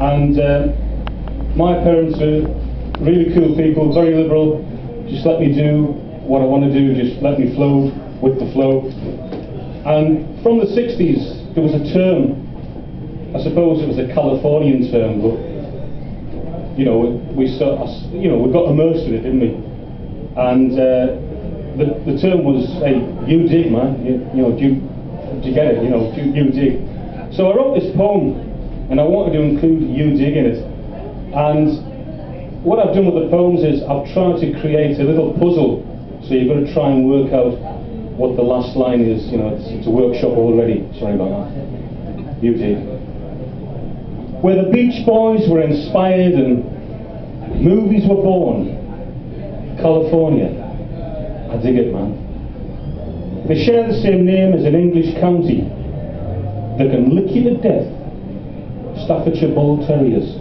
And my parents are really cool people, very liberal, just let me do what I want to do, just let me flow with the flow. And from the 60s, there was a term, I suppose it was a Californian term, but we got immersed in it, didn't we? And the term was, hey, you dig, man. Do you get it? You dig. So I wrote this poem, and I wanted to include you dig in it. And what I've done with the poems is I've tried to create a little puzzle. So you've got to try and work out what the last line is. It's a workshop already. Sorry about that. You dig. Where the Beach Boys were inspired and movies were born. California. I dig it, man. They share the same name as an English county that can lick you to death. Staffordshire Bull Terriers.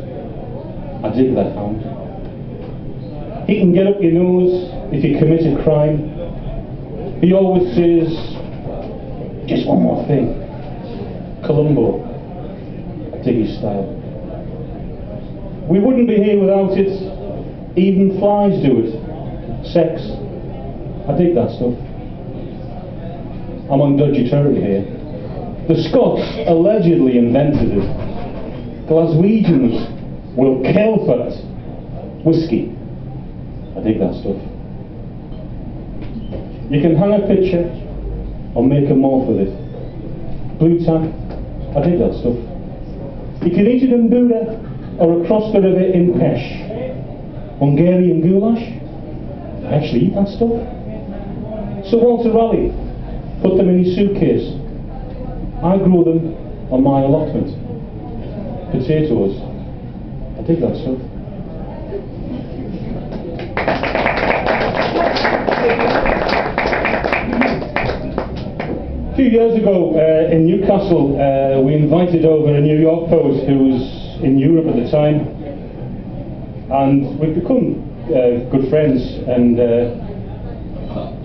I dig that hound. He can get up your nose if you commit a crime. He always says, just one more thing. Columbo. I dig his style. We wouldn't be here without it. Even flies do it. Sex. I dig that stuff. I'm on dodgy territory here. The Scots allegedly invented it. Glaswegians will kill for it. Whiskey. I dig that stuff. You can hang a picture or make a morph with it. Blue tack. I dig that stuff. You can eat it in Buda or across the river in Pesh. Hungarian goulash. I actually eat that stuff. So Walter Raleigh put them in his suitcase. I grow them on my allotment. Potatoes. I dig that stuff. A few years ago in Newcastle, we invited over a New York poet who was in Europe at the time, and we've become good friends. And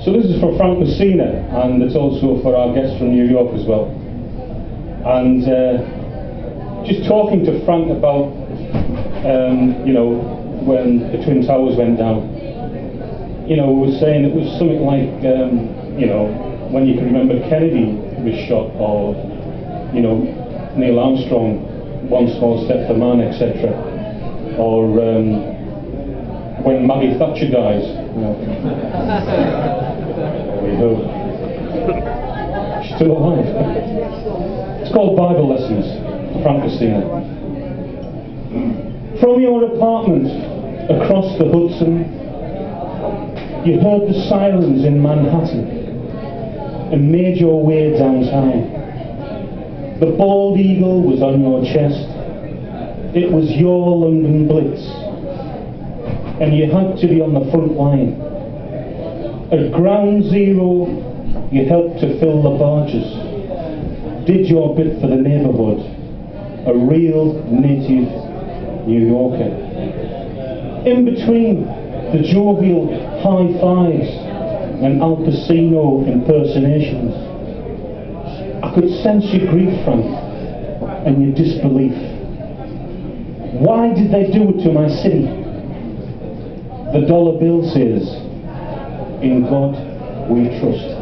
so this is for Frank Messina, and it's also for our guests from New York as well. And just talking to Frank about when the Twin Towers went down, we were saying it was something like when you can remember Kennedy was shot, or Neil Armstrong, One Small Step for Man, etc., or when Maggie Thatcher dies. We hope she's still alive. It's called Bible Lessons, Frank Messina. From your apartment across the Hudson, you heard the sirens in Manhattan and made your way downtown. The bald eagle was on your chest. It was your London Blitz, and you had to be on the front line. At Ground Zero, you helped to fill the barges, did your bit for the neighbourhood, a real native New Yorker. In between the jovial high fives and Al Pacino impersonations, I could sense your grief, Frank, and your disbelief. Why did they do it to my city? The dollar bill says, in God we trust.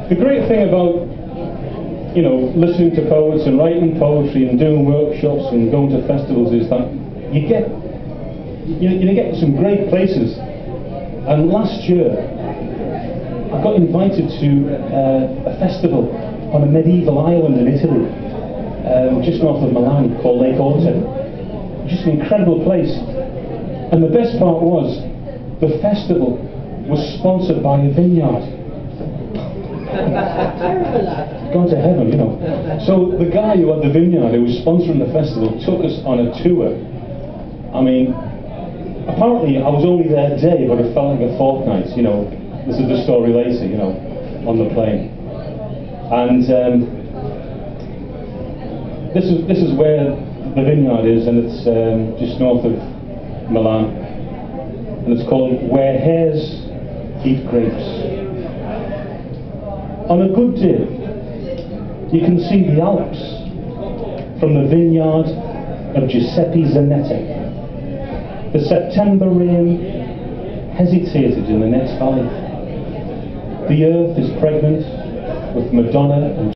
The great thing about listening to poets and writing poetry and doing workshops and going to festivals is that you get to some great places. And last year I got invited to a festival on a medieval island in Italy, just north of Milan, called Lake Orte. Just an incredible place. And the best part was, the festival was sponsored by a vineyard. Gone to heaven, So the guy who had the vineyard, who was sponsoring the festival, took us on a tour. I mean, apparently I was only there a day, but it felt like a fortnight. This is the story later, on the plane. And this is where the vineyard is, and it's just north of Milan, and it's called Where Hares Eat Grapes. On a good day, you can see the Alps from the vineyard of Giuseppe Zanetti. The September rain hesitated in the next valley. The earth is pregnant with Madonna and